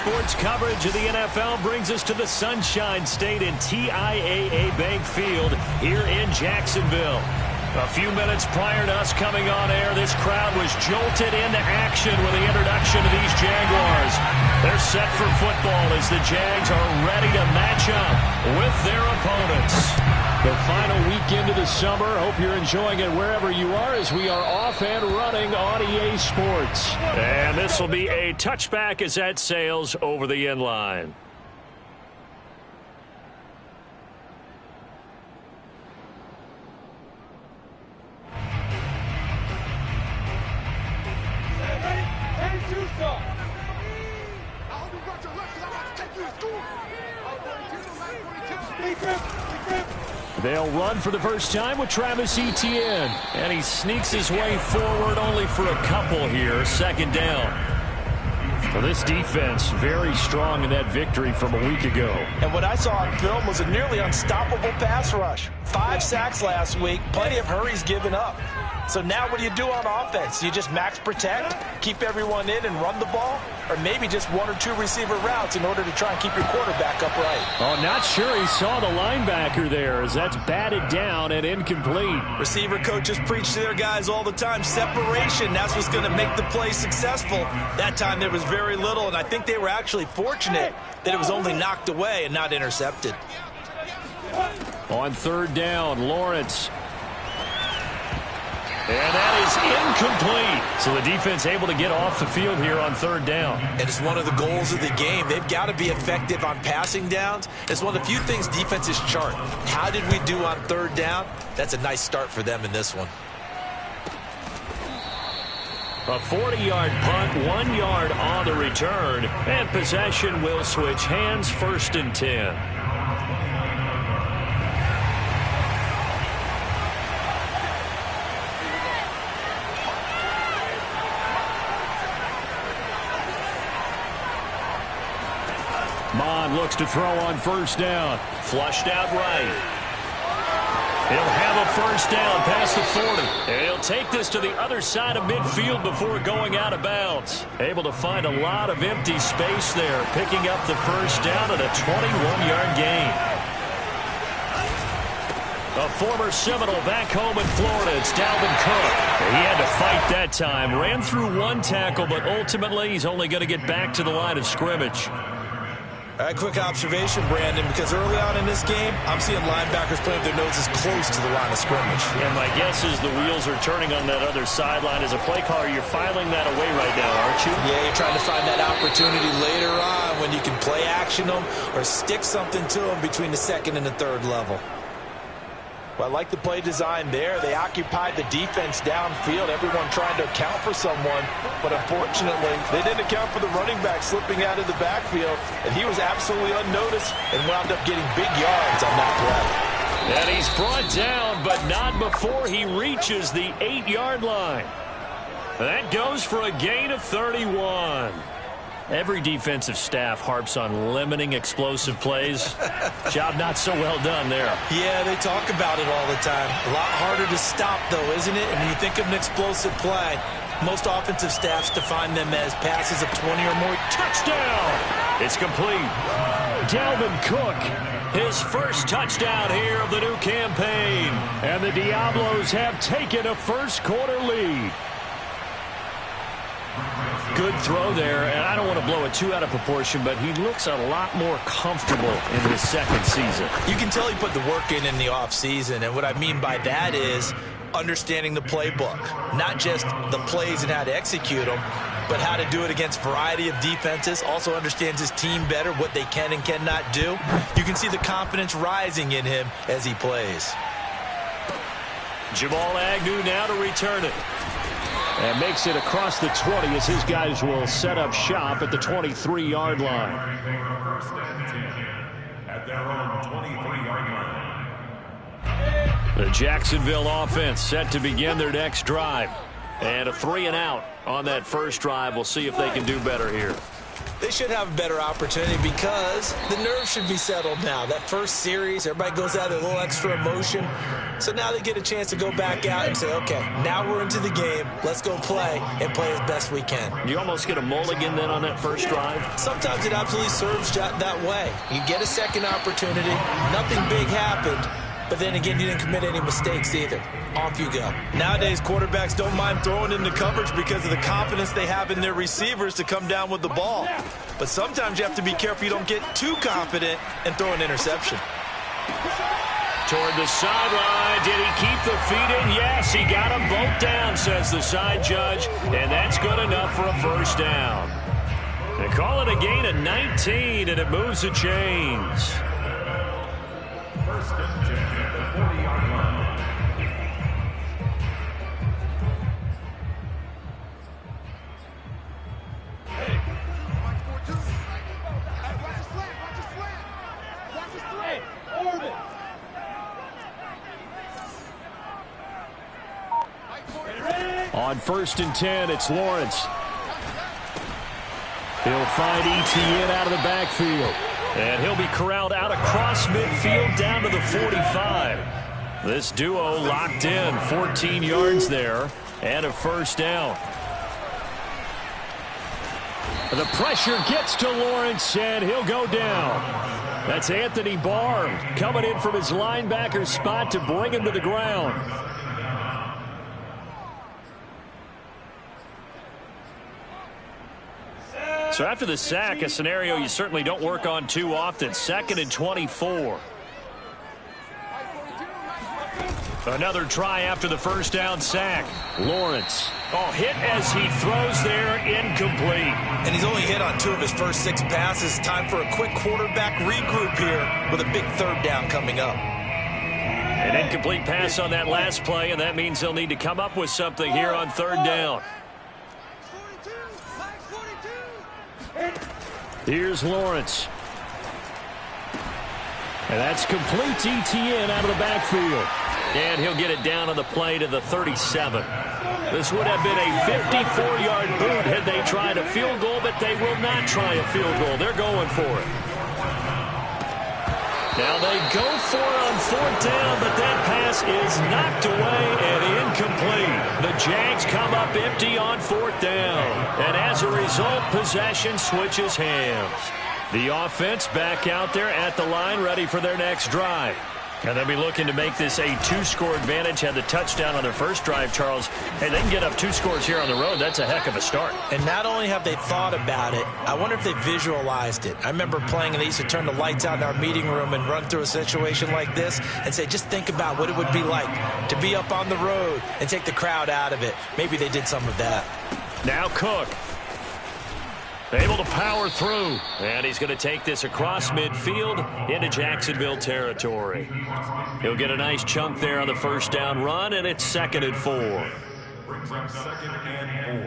sports coverage of the NFL brings us to the Sunshine State in TIAA Bank Field here in Jacksonville. A few minutes prior to us coming on air, this crowd was jolted into action with the introduction of these Jaguars. They're set for football as the Jags are ready to match up with their opponents. The final weekend of the summer. Hope you're enjoying it wherever you are as we are off and running on EA Sports. And this will be a touchback as that sails over the end line. They'll run for the first time with Travis Etienne. And he sneaks his way forward only for a couple here. Second down. Well, this defense very strong in that victory from a week ago. And what I saw on film was a nearly unstoppable pass rush. 5 sacks last week. Plenty of hurries given up. So now what do you do on offense? You just max protect, keep everyone in and run the ball? Or maybe just 1 or 2 receiver routes in order to try and keep your quarterback upright? Oh, not sure he saw the linebacker there as that's batted down and incomplete. Receiver coaches preach to their guys all the time. Separation, that's what's going to make the play successful. That time there was very little, and I think they were actually fortunate that it was only knocked away and not intercepted. On third down, Lawrence. And that is incomplete. So the defense able to get off the field here on third down. And it's one of the goals of the game. They've got to be effective on passing downs. It's one of the few things defenses chart. How did we do on third down? That's a nice start for them in this one. A 40-yard punt, 1 yard on the return. And possession will switch hands, 1st and 10. Mond looks to throw on first down. Flushed out right. He'll have a first down past the 40. And he'll take this to the other side of midfield before going out of bounds. Able to find a lot of empty space there, picking up the first down at a 21-yard gain. A former Seminole back home in Florida. It's Dalvin Cook. He had to fight that time. Ran through 1 tackle, but ultimately he's only going to get back to the line of scrimmage. All right, quick observation, Brandon, because early on in this game, I'm seeing linebackers playing their noses close to the line of scrimmage. And my guess is the wheels are turning on that other sideline. As a play caller, you're filing that away right now, aren't you? Yeah, you're trying to find that opportunity later on when you can play action them or stick something to them between the 2nd and the 3rd level. Well, I like the play design there. They occupied the defense downfield, everyone trying to account for someone. But unfortunately, they didn't account for the running back slipping out of the backfield. And he was absolutely unnoticed and wound up getting big yards on that play. And he's brought down, but not before he reaches the 8-yard line. That goes for a gain of 31. Every defensive staff harps on limiting explosive plays. Job not so well done there. Yeah, they talk about it all the time. A lot harder to stop, though, isn't it? And when you think of an explosive play, most offensive staffs define them as passes of 20 or more. Touchdown! It's complete. Dalvin Cook, his first touchdown here of the new campaign. And the Diablos have taken a first-quarter lead. Good throw there, and I don't want to blow it too out of proportion, but he looks a lot more comfortable in his 2nd season. You can tell he put the work in the offseason, and what I mean by that is understanding the playbook. Not just the plays and how to execute them, but how to do it against a variety of defenses. Also understands his team better, what they can and cannot do. You can see the confidence rising in him as he plays. Jamal Agnew now to return it. And makes it across the 20 as his guys will set up shop at the 23-yard line. At their own 23-yard line. The Jacksonville offense set to begin their next drive. And a 3-and-out on that first drive. We'll see if they can do better here. They should have a better opportunity because the nerves should be settled now. That first series, everybody goes out with a little extra emotion. So now they get a chance to go back out and say, okay, now we're into the game. Let's go play and play as best we can. You almost get a mulligan then on that first drive? Sometimes it absolutely serves that way. You get a second opportunity. Nothing big happened. But then again, you didn't commit any mistakes either. Off you go. Nowadays, quarterbacks don't mind throwing into coverage because of the confidence they have in their receivers to come down with the ball. But sometimes you have to be careful you don't get too confident and throw an interception. Toward the sideline. Did he keep the feet in? Yes, he got them both down, says the side judge. And that's good enough for a first down. They call it a gain of 19, and it moves the chains. First and 10 at the 40-yard line. On first and 10, it's Lawrence. He'll find Etienne out of the backfield. And he'll be corralled out across midfield down to the 45. This duo locked in, 14 yards there, and a first down. The pressure gets to Lawrence, and he'll go down. That's Anthony Barr coming in from his linebacker spot to bring him to the ground. So after the sack, a scenario you certainly don't work on too often. 2nd and 24. Another try after the first down sack. Lawrence. Oh, hit as he throws there, incomplete. And he's only hit on 2 of his first 6 passes. Time for a quick quarterback regroup here with a big third down coming up. An incomplete pass on that last play, and that means they'll need to come up with something here on third down. Here's Lawrence. And that's complete to Etienne out of the backfield. And he'll get it down on the play to the 37. This would have been a 54-yard boot had they tried a field goal, but they will not try a field goal. They're going for it. Now they go for it on fourth down, but that pass is knocked away and incomplete. The Jags come up empty on fourth down. And as a result, possession switches hands. The offense back out there at the line, ready for their next drive. And they'll be looking to make this a 2-score advantage. Had the touchdown on their first drive, Charles. Hey, they can get up 2 scores here on the road. That's a heck of a start. And not only have they thought about it, I wonder if they visualized it. I remember playing and they used to turn the lights out in our meeting room and run through a situation like this and say, just think about what it would be like to be up on the road and take the crowd out of it. Maybe they did some of that. Now Cook. Able to power through. And he's going to take this across midfield into Jacksonville territory. He'll get a nice chunk there on the first down run, and it's 2nd and 4. Brings up 2nd and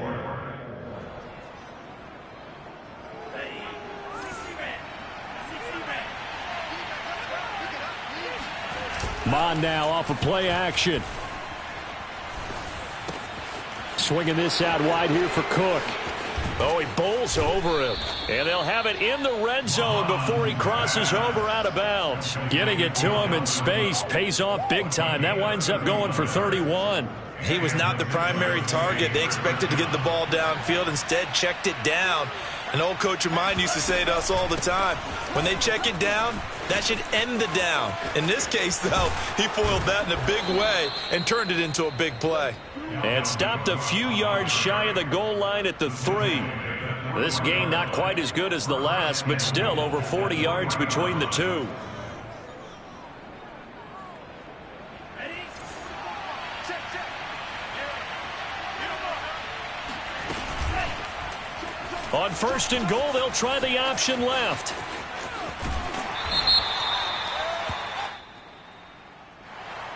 4. Bond now off of play action. Swinging this out wide here for Cook. Oh, he bowls over him. And they'll have it in the red zone before he crosses over out of bounds. Getting it to him in space pays off big time. That winds up going for 31. He was not the primary target. They expected to get the ball downfield. Instead, checked it down. An old coach of mine used to say to us all the time, when they check it down, that should end the down. In this case, though, he foiled that in a big way and turned it into a big play. And stopped a few yards shy of the goal line at the 3. This gain not quite as good as the last, but still over 40 yards between the two. On first and goal, they'll try the option left.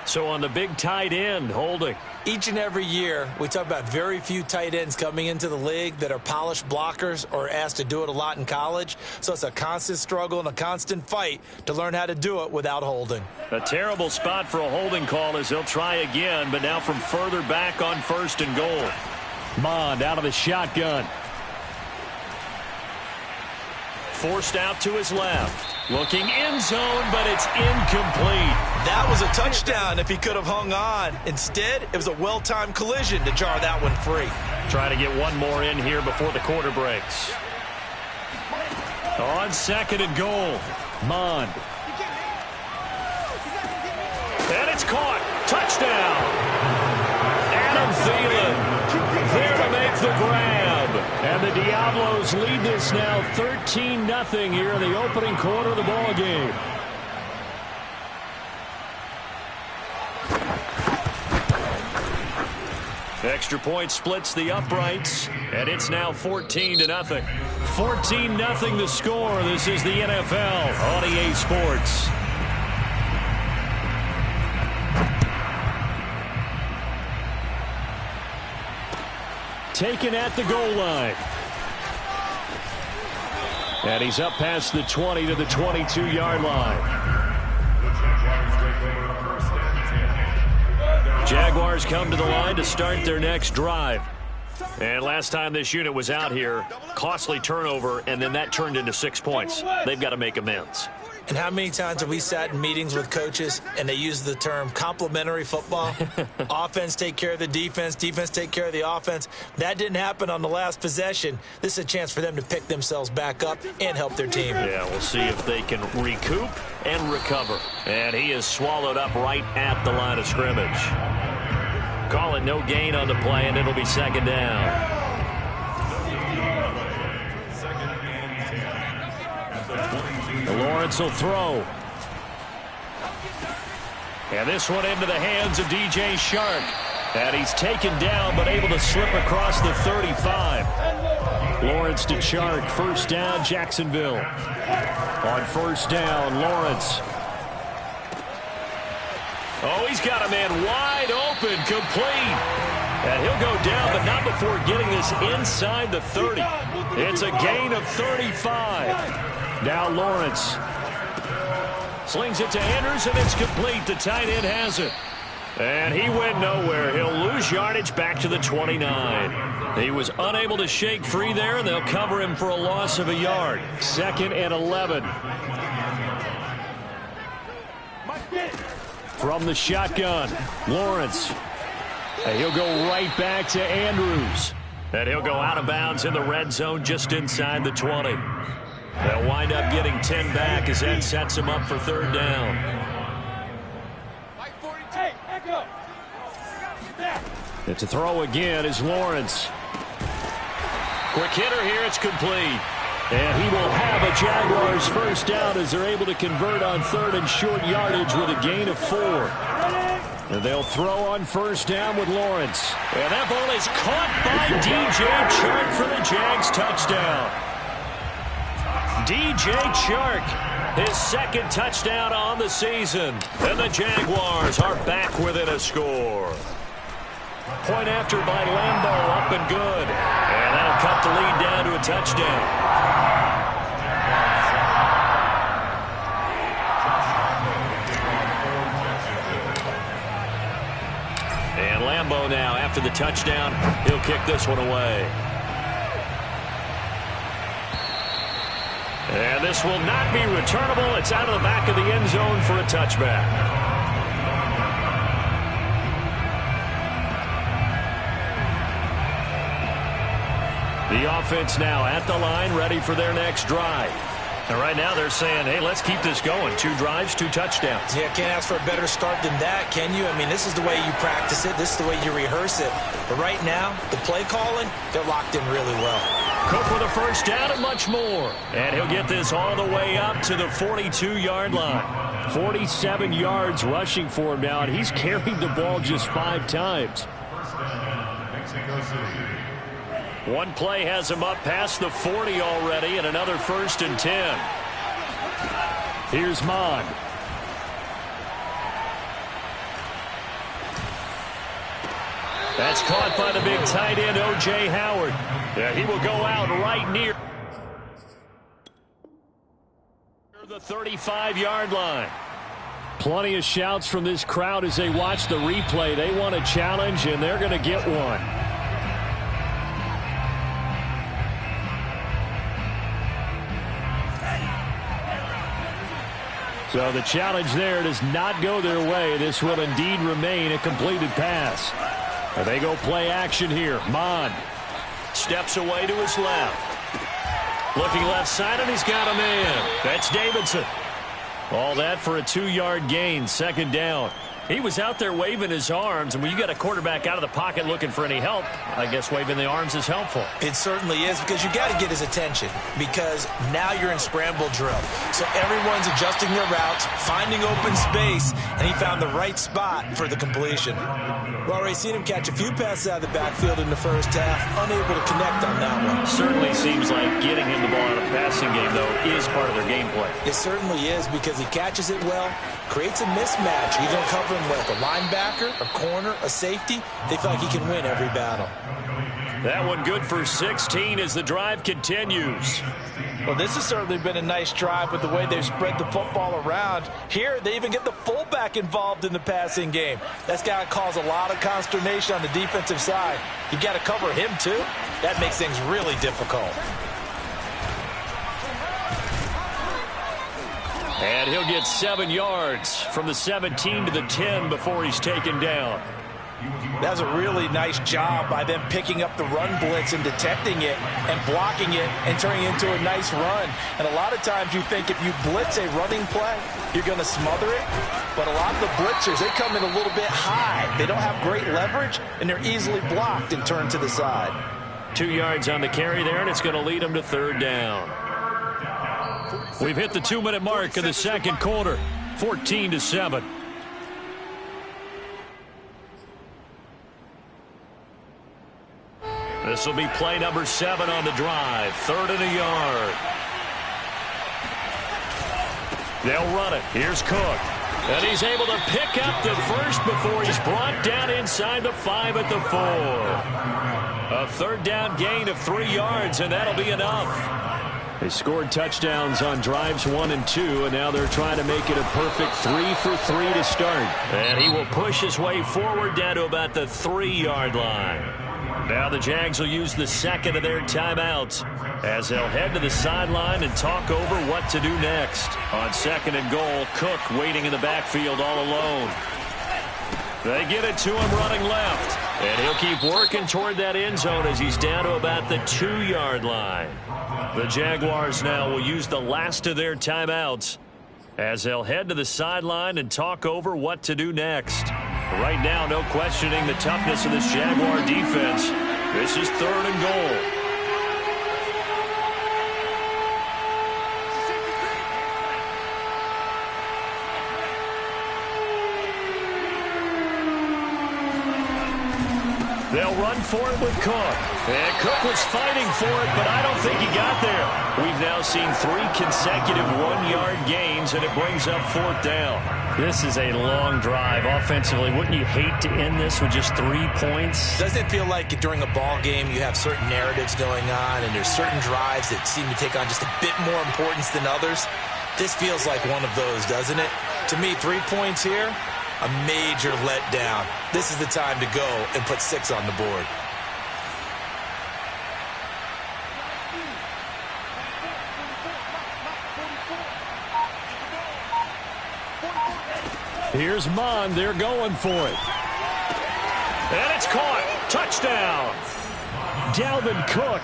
So on the big tight end, holding. Each and every year, we talk about very few tight ends coming into the league that are polished blockers or asked to do it a lot in college. So it's a constant struggle and a constant fight to learn how to do it without holding. A terrible spot for a holding call as they'll try again, but now from further back on first and goal. Mond out of the shotgun. forced out to his left. Looking end zone, but it's incomplete. That was a touchdown if he could have hung on. Instead, it was a well-timed collision to jar that one free. Trying to get one more in here before the quarter breaks. On 2nd and goal, Mond. And it's caught. Touchdown. Adam Thielen there to make the grab. And the Diablos lead this now 13-0 here in the opening quarter of the ball game. Extra point splits the uprights, and it's now 14-0. 14-0 the score. This is the NFL on EA Sports. Taken at the goal line. And he's up past the 20 to the 22-yard line. Jaguars come to the line to start their next drive. And last time this unit was out here, costly turnover, and then that turned into 6 points. They've got to make amends. And how many times have we sat in meetings with coaches and they use the term complementary football? Offense take care of the defense, defense take care of the offense. That didn't happen on the last possession. This is a chance for them to pick themselves back up and help their team. Yeah, we'll see if they can recoup and recover. And he is swallowed up right at the line of scrimmage. Call it no gain on the play, and it'll be 2nd down. Lawrence will throw. And this one into the hands of DJ Shark. And he's taken down, but able to slip across the 35. Lawrence to Shark. 1st down, Jacksonville. On 1st down, Lawrence. Oh, he's got a man wide open, complete. And he'll go down, but not before getting this inside the 30. It's a gain of 35. Now Lawrence slings it to Andrews, and it's complete. The tight end has it. And he went nowhere. He'll lose yardage back to the 29. He was unable to shake free there, and they'll cover him for a loss of a yard. 2nd and 11. From the shotgun, Lawrence. And he'll go right back to Andrews. And he'll go out of bounds in the red zone just inside the 20. They'll wind up getting 10 back as that sets him up for 3rd down. And to throw again is Lawrence. Quick hitter here, it's complete. And he will have a Jaguars 1st down as they're able to convert on 3rd and short yardage with a gain of 4. And they'll throw on 1st down with Lawrence. And that ball is caught by DJ Chark for the Jags touchdown. DJ Chark, his 2nd touchdown on the season. And the Jaguars are back within a score. Point after by Lambeau, up and good. And that'll cut the lead down to a touchdown. And Lambeau now, after the touchdown, he'll kick this one away. And this will not be returnable. It's out of the back of the end zone for a touchback. The offense now at the line, ready for their next drive. And right now they're saying, hey, let's keep this going. 2 drives, 2 touchdowns. Yeah, can't ask for a better start than that, can you? I mean, this is the way you practice it. This is the way you rehearse it. But right now, the play calling, they're locked in really well. Cook with a 1st down and much more. And he'll get this all the way up to the 42-yard line. 47 yards rushing for him now, and he's carried the ball just 5 times. 1st down, Mexico City. One play has him up past the 40 already, and another 1st and 10. Here's Mond. That's caught by the big tight end, O.J. Howard. Yeah, he will go out right near the 35-yard line. Plenty of shouts from this crowd as they watch the replay. They want a challenge, and they're going to get one. So the challenge there does not go their way. This will indeed remain a completed pass. And they go play action here. Mon steps away to his left. Looking left side, and he's got a man. That's Davidson. All that for a 2-yard gain, second down. He was out there waving his arms, and when you got a quarterback out of the pocket looking for any help, I guess waving the arms is helpful. It certainly is, because you got to get his attention, because now you're in scramble drill. So everyone's adjusting their routes, finding open space, and he found the right spot for the completion. We've already seen him catch a few passes out of the backfield in the first half, unable to connect on that one. Certainly seems like getting him the ball out of the passing game, though, is part of their game plan. It certainly is, because he catches it well, creates a mismatch. You don't cover him with a linebacker, a corner, a safety. They feel like he can win every battle. That one good for 16 as the drive continues. Well, this has certainly been a nice drive with the way they've spread the football around. Here, they even get the fullback involved in the passing game. That's got to cause a lot of consternation on the defensive side. You've got to cover him, too. That makes things really difficult. And he'll get 7 yards from the 17 to the 10 before he's taken down. That's a really nice job by them picking up the run blitz and detecting it and blocking it and turning it into a nice run. And a lot of times you think if you blitz a running play, you're going to smother it. But a lot of the blitzers, they come in a little bit high. They don't have great leverage, and they're easily blocked and turned to the side. 2 yards on the carry there, and it's going to lead them to third down. We've hit the 2-minute mark of the second quarter, 14-7. This will be play number 7 on the drive, 3rd and a yard. They'll run it. Here's Cook. And he's able to pick up the first before he's brought down inside the 5 at the 4. A third down gain of 3 yards, and that'll be enough. They scored touchdowns on drives 1 and 2, and now they're trying to make it a perfect 3 for 3 to start. And he will push his way forward down to about the 3-yard line. Now the Jags will use the second of their timeouts as they'll head to the sideline and talk over what to do next. On second and goal, Cook waiting in the backfield all alone. They get it to him running left. And he'll keep working toward that end zone as he's down to about the 2-yard line. The Jaguars now will use the last of their timeouts as they'll head to the sideline and talk over what to do next. Right now, no questioning the toughness of this Jaguar defense. This is 3rd and goal. They'll run for it with Cook. And Cook was fighting for it, but I don't think he got there. We've now seen 3 consecutive 1-yard gains, and it brings up 4th down. This is a long drive offensively. Wouldn't you hate to end this with just 3 points? Doesn't it feel like during a ball game you have certain narratives going on, and there's certain drives that seem to take on just a bit more importance than others? This feels like one of those, doesn't it? To me, 3 points here, a major letdown. This is the time to go and put 6 on the board. Here's Mon. They're going for it. And it's caught. Touchdown. Dalvin Cook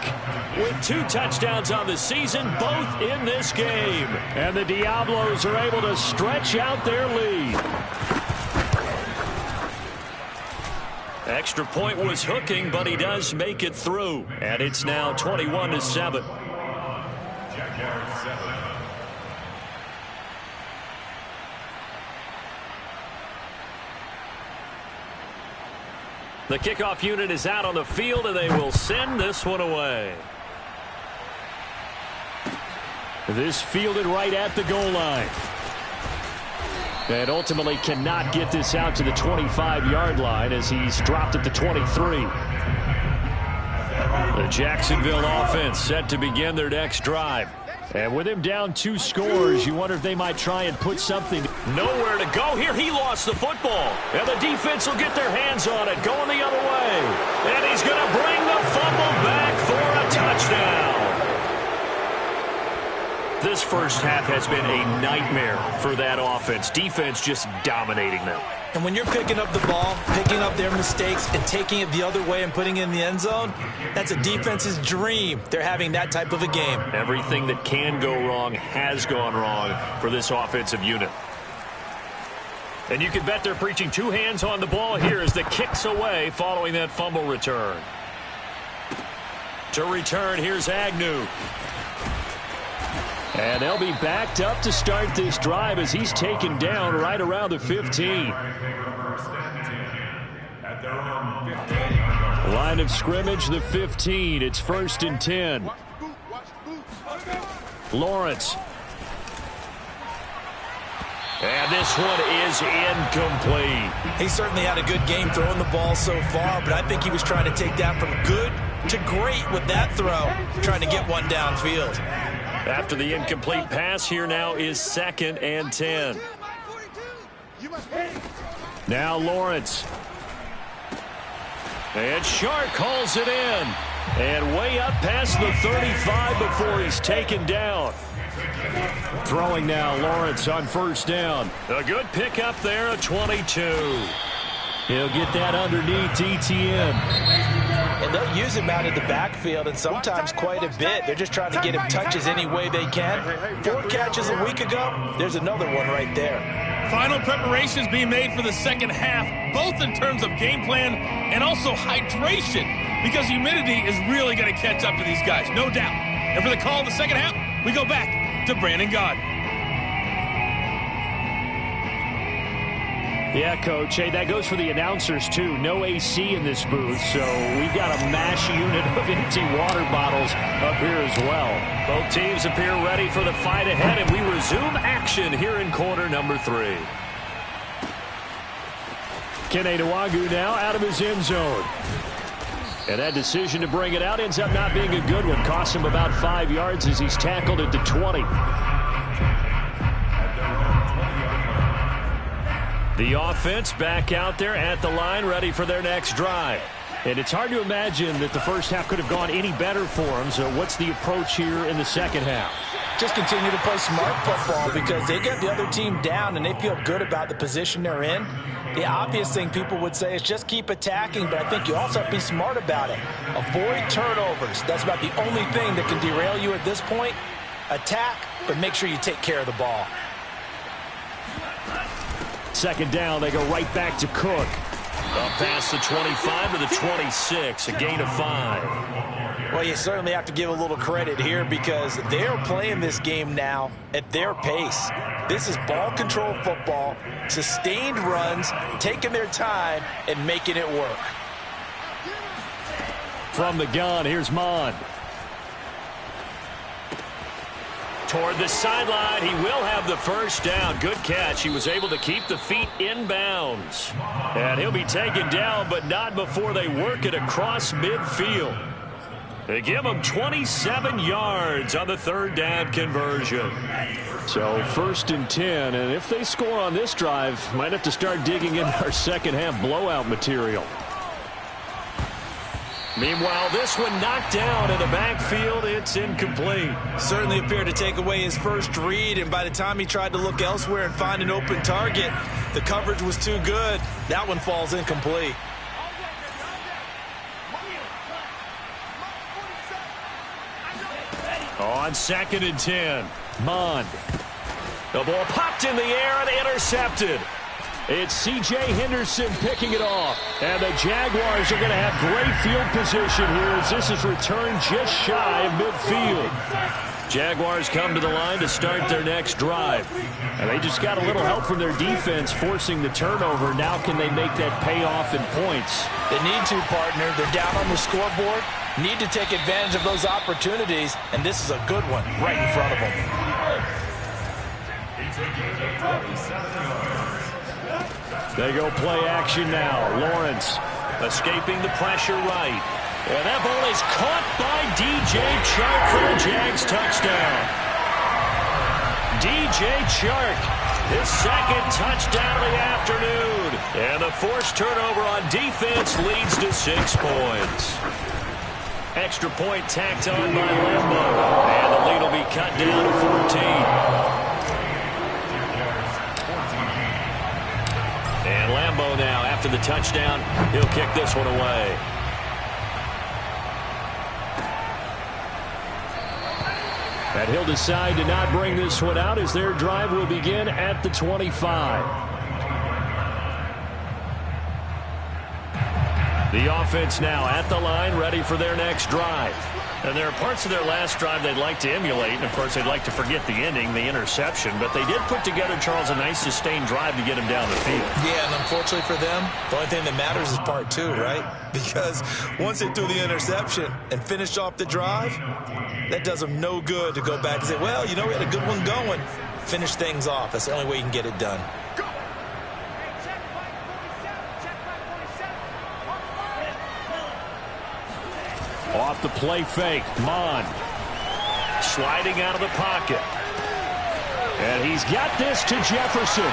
with 2 touchdowns on the season, both in this game. And the Diablos are able to stretch out their lead. Extra point was hooking, but he does make it through. And it's now 21-7. The kickoff unit is out on the field, and they will send this one away. This fielded right at the goal line. And ultimately cannot get this out to the 25-yard line as he's dropped at the 23. The Jacksonville offense set to begin their next drive. And with him down 2 scores, you wonder if they might try and put something. Nowhere to go here. He lost the football. And the defense will get their hands on it, going the other way. And he's going to bring the fumble back for a touchdown. This first half has been a nightmare for that offense. Defense just dominating them. And when you're picking up the ball, picking up their mistakes, and taking it the other way and putting it in the end zone, that's a defense's dream. They're having that type of a game. Everything that can go wrong has gone wrong for this offensive unit. And you can bet they're preaching two hands on the ball here as the kick's away following that fumble return. To return, here's Agnew. And they'll be backed up to start this drive as he's taken down right around the 15. Line of scrimmage, the 15. It's 1st and 10. Lawrence. And this one is incomplete. He certainly had a good game throwing the ball so far, but I think he was trying to take that from good to great with that throw, trying to get one downfield. After the incomplete pass, here now is 2nd and 10. Now Lawrence. And Shark calls it in. And way up past the 35 before he's taken down. Throwing now, Lawrence on 1st down. A good pickup there, a 22. He'll get that underneath ETN. And they'll use him out of the backfield, and sometimes quite a bit. They're just trying to get him touches any way they can. 4 catches a week ago, there's another one right there. Final preparations being made for the second half, both in terms of game plan and also hydration, because humidity is really going to catch up to these guys, no doubt. And for the call of the second half, we go back to Brandon Gaud. Yeah, Coach. Hey, that goes for the announcers, too. No AC in this booth, so we've got a mash unit of empty water bottles up here as well. Both teams appear ready for the fight ahead, and we resume action here in quarter number 3. Kene Nwangwu now out of his end zone. And that decision to bring it out ends up not being a good one. Costs him about 5 yards as he's tackled at the 20. The offense back out there at the line, ready for their next drive. And it's hard to imagine that the first half could have gone any better for them. So what's the approach here in the second half? Just continue to play smart football because they get the other team down and they feel good about the position they're in. The obvious thing people would say is just keep attacking, but I think you also have to be smart about it. Avoid turnovers. That's about the only thing that can derail you at this point. Attack, but make sure you take care of the ball. 2nd down, they go right back to Cook. Up past the 25 to the 26, a gain of 5. Well, you certainly have to give a little credit here because they're playing this game now at their pace. This is ball control football, sustained runs, taking their time, and making it work. From the gun, here's Mond. Toward the sideline, he will have the 1st down. Good catch. He was able to keep the feet in bounds. And he'll be taken down, but not before they work it across midfield. They give him 27 yards on the 3rd down conversion. So 1st and 10, and if they score on this drive, might have to start digging in our second half blowout material. Meanwhile, this one knocked down in the backfield. It's incomplete. Certainly appeared to take away his first read, and by the time he tried to look elsewhere and find an open target, the coverage was too good. That one falls incomplete. On 2nd and 10, Mond. The ball popped in the air and intercepted. It's C.J. Henderson picking it off. And the Jaguars are going to have great field position here as this is returned just shy of midfield. Jaguars come to the line to start their next drive. And they just got a little help from their defense forcing the turnover. Now can they make that pay off in points? They need to, partner. They're down on the scoreboard. Need to take advantage of those opportunities. And this is a good one right in front of them. They go play action now. Lawrence escaping the pressure right. And that ball is caught by D.J. Chark for the Jags touchdown. D.J. Chark, his 2nd touchdown of the afternoon. And the forced turnover on defense leads to 6 points. Extra point tacked on by Lambo. And the lead will be cut down to 14. after the touchdown. He'll kick this one away. And he'll decide to not bring this one out as their drive will begin at the 25. The offense now at the line, ready for their next drive. And there are parts of their last drive they'd like to emulate, and of course they'd like to forget the ending, the interception. But they did put together, Charles, a nice sustained drive to get him down the field. Yeah, and unfortunately for them, the only thing that matters is part two, right? Because once they threw the interception and finished off the drive, that does them no good to go back and say, well, you know, we had a good one going. Finish things off. That's the only way you can get it done. Off the play fake, Mon sliding out of the pocket. And he's got this to Jefferson.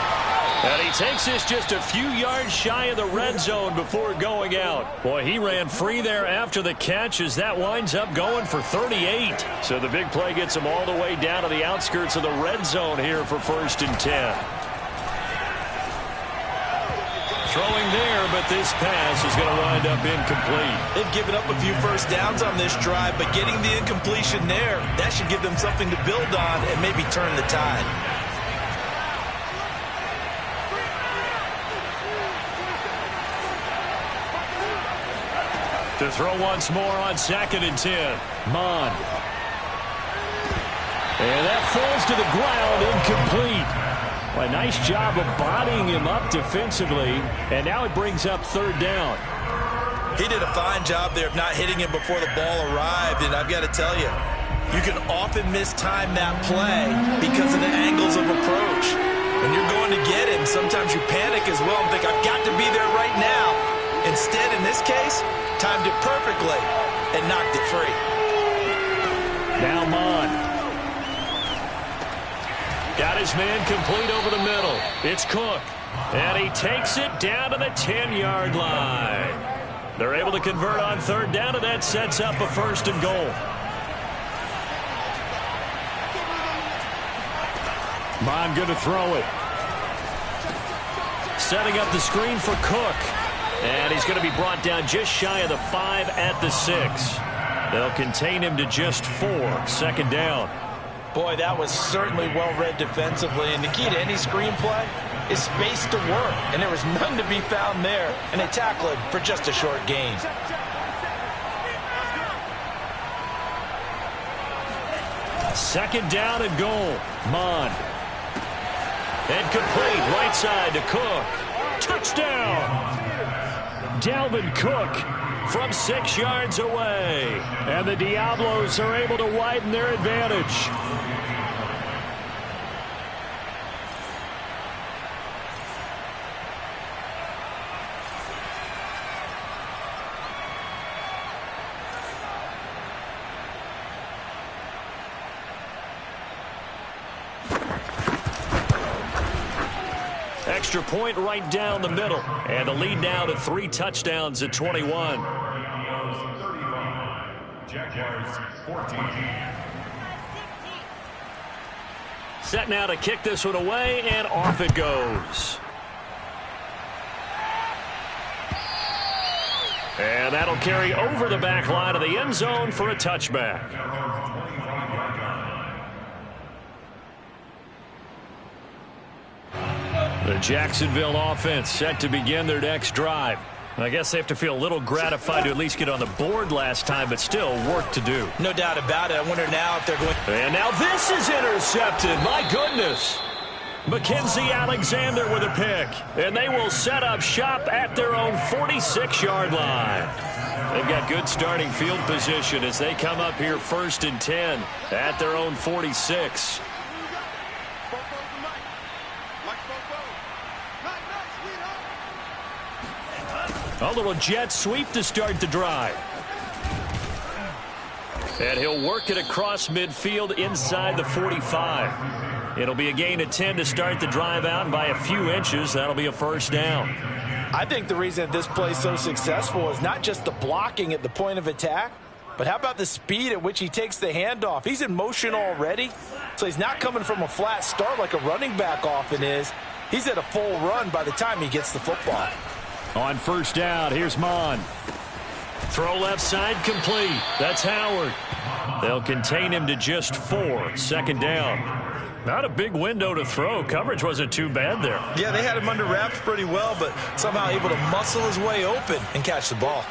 And he takes this just a few yards shy of the red zone before going out. Boy, he ran free there after the catch as that winds up going for 38. So the big play gets him all the way down to the outskirts of the red zone here for 1st and 10. Throwing there, but this pass is going to wind up incomplete. They've given up a few first downs on this drive, but getting the incompletion there, that should give them something to build on and maybe turn the tide. To throw once more on 2nd and 10. Mon. And that falls to the ground, incomplete. A nice job of bodying him up defensively, and now it brings up 3rd down. He did a fine job there of not hitting him before the ball arrived, and I've got to tell you, you can often mistime that play because of the angles of approach. When you're going to get him, sometimes you panic as well and think, I've got to be there right now. Instead, in this case, timed it perfectly and knocked it free. Now Mon. Got his man complete over the middle. It's Cook. And he takes it down to the 10-yard line. They're able to convert on 3rd down, and that sets up a 1st and goal. Mon going to throw it. Setting up the screen for Cook. And he's going to be brought down just shy of the 5 at the 6. They'll contain him to just 4. 2nd down. Boy, that was certainly well-read defensively, and the key to any screenplay is space to work, and there was none to be found there, and they tackle it for just a short gain. 2nd down and goal. Mon. And complete, right side to Cook. Touchdown! Dalvin Cook from 6 yards away. And the Diablos are able to widen their advantage. Extra point right down the middle. And the lead now to 3 touchdowns at 21. Jaguars 14. Set now to kick this one away, and off it goes. And that'll carry over the back line of the end zone for a touchback. The Jacksonville offense set to begin their next drive. I guess they have to feel a little gratified to at least get on the board last time, but still work to do. No doubt about it. I wonder now if they're going... And now this is intercepted. My goodness. Mackenzie Alexander with a pick. And they will set up shop at their own 46-yard line. They've got good starting field position as they come up here 1st and 10 at their own 46. A little jet sweep to start the drive. And he'll work it across midfield inside the 45. It'll be a gain of 10 to start the drive out, and by a few inches, that'll be a 1st down. I think the reason that this play is so successful is not just the blocking at the point of attack, but how about the speed at which he takes the handoff? He's in motion already, so he's not coming from a flat start like a running back often is. He's at a full run by the time he gets the football. On first down, here's Mon. Throw left side complete. That's Howard. They'll contain him to just 4. Second down. Not a big window to throw. Coverage wasn't too bad there. Yeah, they had him under wraps pretty well, but somehow able to muscle his way open and catch the ball.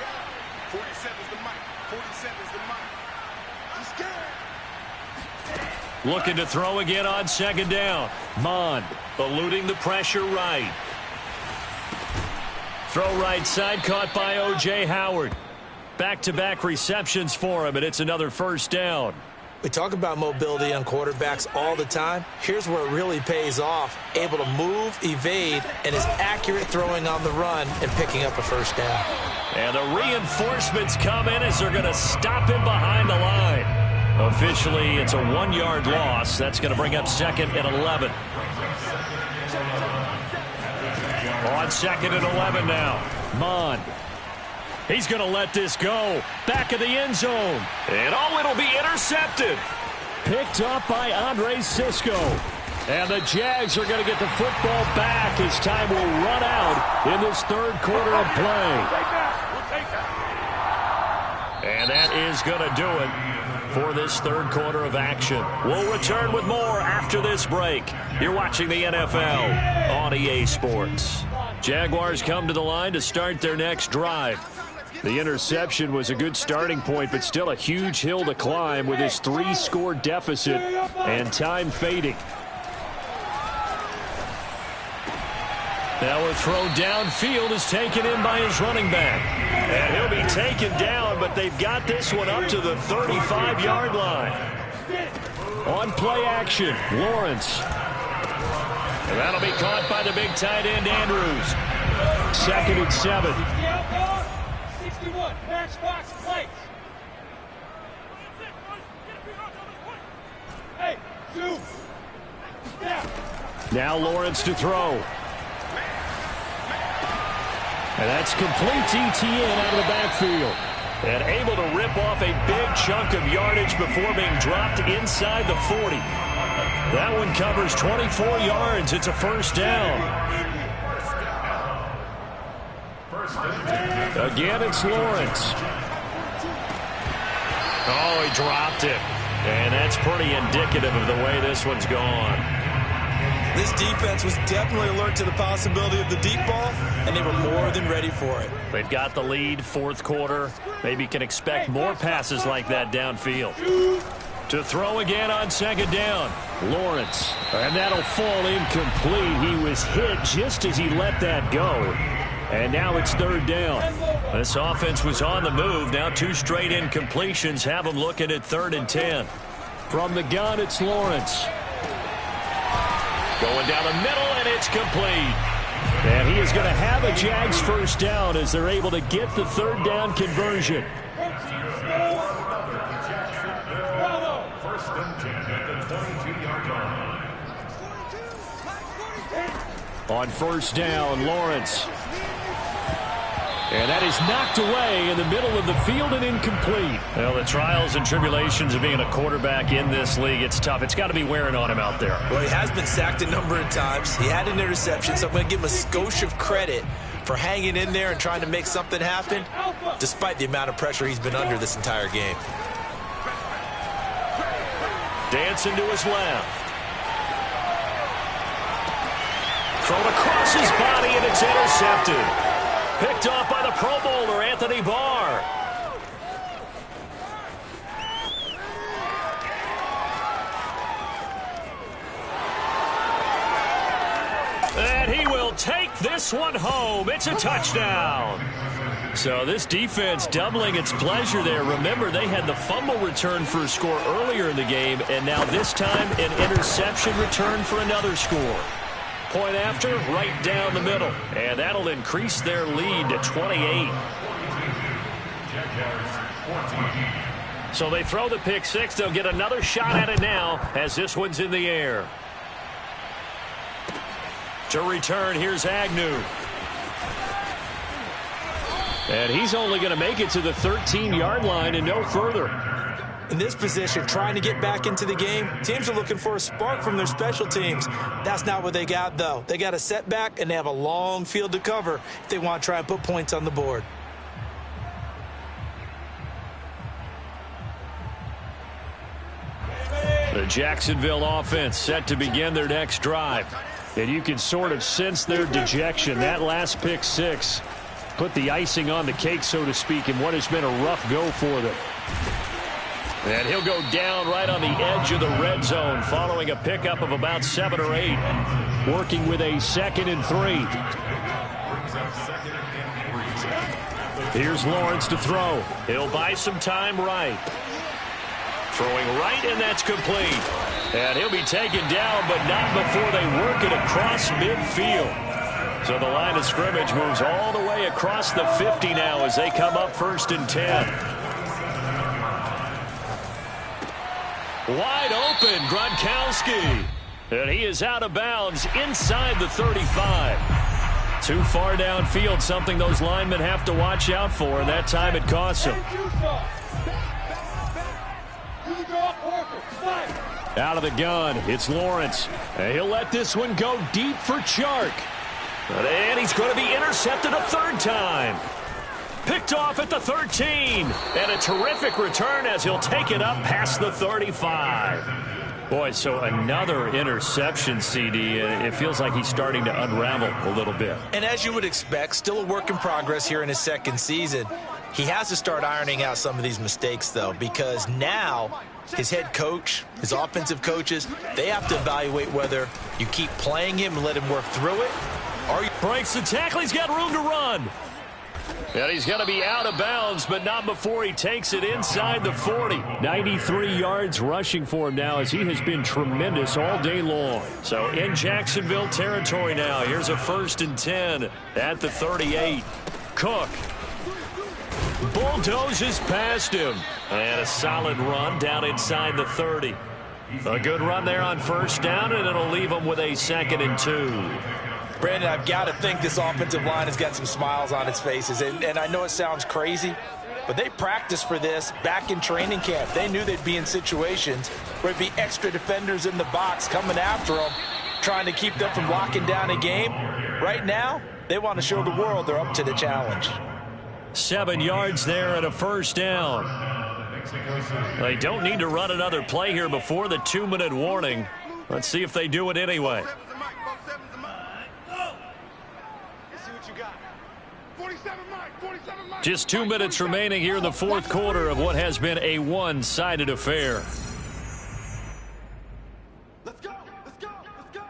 47's the mic. 47's the mic. He's good. Looking to throw again on second down. Mon eluding the pressure right. Throw right side caught by O.J. Howard. Back-to-back receptions for him, and it's another first down. We talk about mobility on quarterbacks all the time. Here's where it really pays off. Able to move, evade, and is accurate throwing on the run and picking up a first down. And the reinforcements come in as they're going to stop him behind the line. Officially, it's a 1-yard loss. That's going to bring up second and 11. On second and 11 now. Mon. He's going to let this go. Back of the end zone. And it'll be intercepted. Picked up by Andre Sisco. And the Jags are going to get the football back as time will run out in this third quarter of play. And that is going to do it for this third quarter of action. We'll return with more after this break. You're watching the NFL on EA Sports. Jaguars come to the line to start their next drive. The interception was a good starting point, but still a huge hill to climb with his 3-score deficit and time fading. Now a throw downfield is taken in by his running back. And he'll be taken down, but they've got this one up to the 35-yard line. On play action, Lawrence. And that'll be caught by the big tight end, Andrews. Second and 7. Now Lawrence to throw. And that's complete ETN out of the backfield. And able to rip off a big chunk of yardage before being dropped inside the 40. That one covers 24 yards. It's a first down. Again, it's Lawrence. Oh, he dropped it. And that's pretty indicative of the way this one's gone. This defense was definitely alert to the possibility of the deep ball, and they were more than ready for it. They've got the lead, fourth quarter. Maybe can expect more passes like that downfield. To throw again on second down, Lawrence. And that'll fall incomplete. He was hit just as he let that go. And now it's third down. This offense was on the move. Now 2 straight incompletions have them looking at 3rd and 10. From the gun, it's Lawrence. Going down the middle, and it's complete. And he is going to have a Jags first down as they're able to get the third down conversion. First and 10 at the 22-yard line. On first down, Lawrence. And that is knocked away in the middle of the field and incomplete. Well, the trials and tribulations of being a quarterback in this league, it's tough. It's got to be wearing on him out there. Well, he has been sacked a number of times. He had an interception, so I'm going to give him a skosh of credit for hanging in there and trying to make something happen, despite the amount of pressure he's been under this entire game. Dancing to his left. Thrown across his body, and it's intercepted. Picked off by the Pro Bowler, Anthony Barr. And he will take this one home. It's a touchdown. So this defense doubling its pleasure there. Remember, they had the fumble return for a score earlier in the game, and now this time an interception return for another score. Point after, right down the middle. And that'll increase their lead to 28. So they throw the pick six. They'll get another shot at it now as this one's in the air. To return, here's Agnew. And he's only going to make it to the 13-yard line and no further. In this position, trying to get back into the game, teams are looking for a spark from their special teams. That's not what they got, though. They got a setback, and they have a long field to cover if they want to try and put points on the board. The Jacksonville offense set to begin their next drive. And you can sort of sense their dejection. That last pick six put the icing on the cake, so to speak, in what has been a rough go for them. And he'll go down right on the edge of the red zone following a pickup of about 7 or 8. Working with a 2nd and 3. Here's Lawrence to throw. He'll buy some time right. Throwing right, and that's complete. And he'll be taken down, but not before they work it across midfield. So the line of scrimmage moves all the way across the 50 now as they come up 1st and 10. Wide open, Gronkowski. And he is out of bounds inside the 35. Too far downfield, something those linemen have to watch out for, and that time it costs them. Out of the gun, it's Lawrence. And he'll let this one go deep for Chark. And he's going to be intercepted a 3rd time. Picked off at the 13. And a terrific return as he'll take it up past the 35. Boy, so another interception, CD. It feels like he's starting to unravel a little bit. And as you would expect, still a work in progress here in his 2nd season. He has to start ironing out some of these mistakes, though, because now his head coach, his offensive coaches, they have to evaluate whether you keep playing him and let him work through it, or you breaks the tackle. He's got room to run. And he's going to be out of bounds, but not before he takes it inside the 40. 93 yards rushing for him now as he has been tremendous all day long. So in Jacksonville territory now. Here's a 1st and 10 at the 38. Cook bulldozes past him. And a solid run down inside the 30. A good run there on 1st down, and it'll leave him with a 2nd and 2. Brandon, I've got to think this offensive line has got some smiles on its faces. And I know it sounds crazy, but they practiced for this back in training camp. They knew they'd be in situations where there'd be extra defenders in the box coming after them, trying to keep them from locking down a game. Right now, they want to show the world they're up to the challenge. 7 yards there and a 1st down. They don't need to run another play here before the 2-minute warning. Let's see if they do it anyway. Just 2 minutes remaining here in the 4th quarter of what has been a one-sided affair. Let's go, let's go, let's go.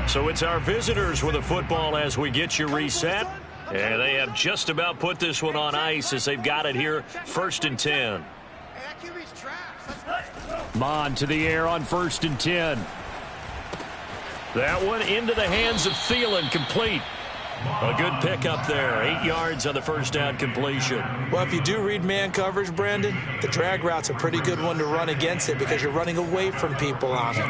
So it's our visitors with the football as we get you reset. And they have just about put this one on ice as they've got it here, 1st and 10. Mon to the air on 1st and 10. That one into the hands of Thielen, complete. A good pickup there, 8 yards on the 1st down completion. Well, if you do read man coverage, Brandon, the drag route's a pretty good one to run against it because you're running away from people on it.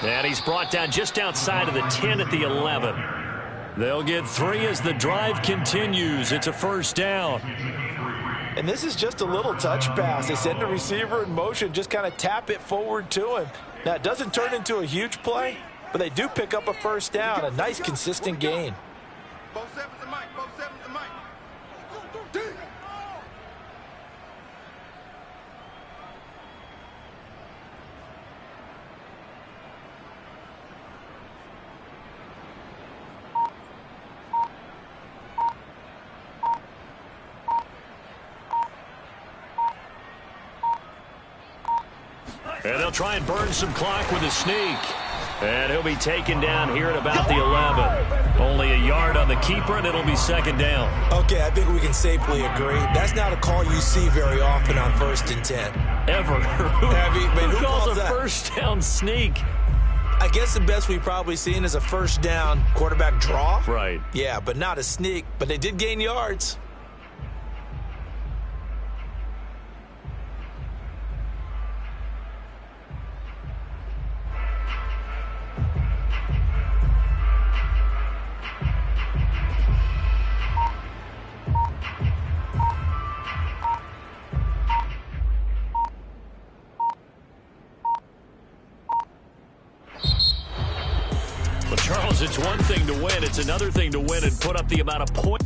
And he's brought down just outside of the 10 at the 11. They'll get 3 as the drive continues. It's a 1st down. And this is just a little touch pass. They send the receiver in motion, just kind of tap it forward to him. Now, it doesn't turn into a huge play, but they do pick up a 1st down, a nice, consistent gain. Both sevens and Mike, both sevens and Mike. And they'll try and burn some clock with a sneak. And he'll be taken down here at about the 11. Only a yard on the keeper, and it'll be 2nd down. Okay, I think we can safely agree. That's not a call you see very often on 1st and 10. Ever. Who calls a that? 1st down sneak? I guess the best we've probably seen is a first down quarterback draw. Right. Yeah, but not a sneak. But they did gain yards. Well, Charles, it's one thing to win. It's another thing to win and put up the amount of points.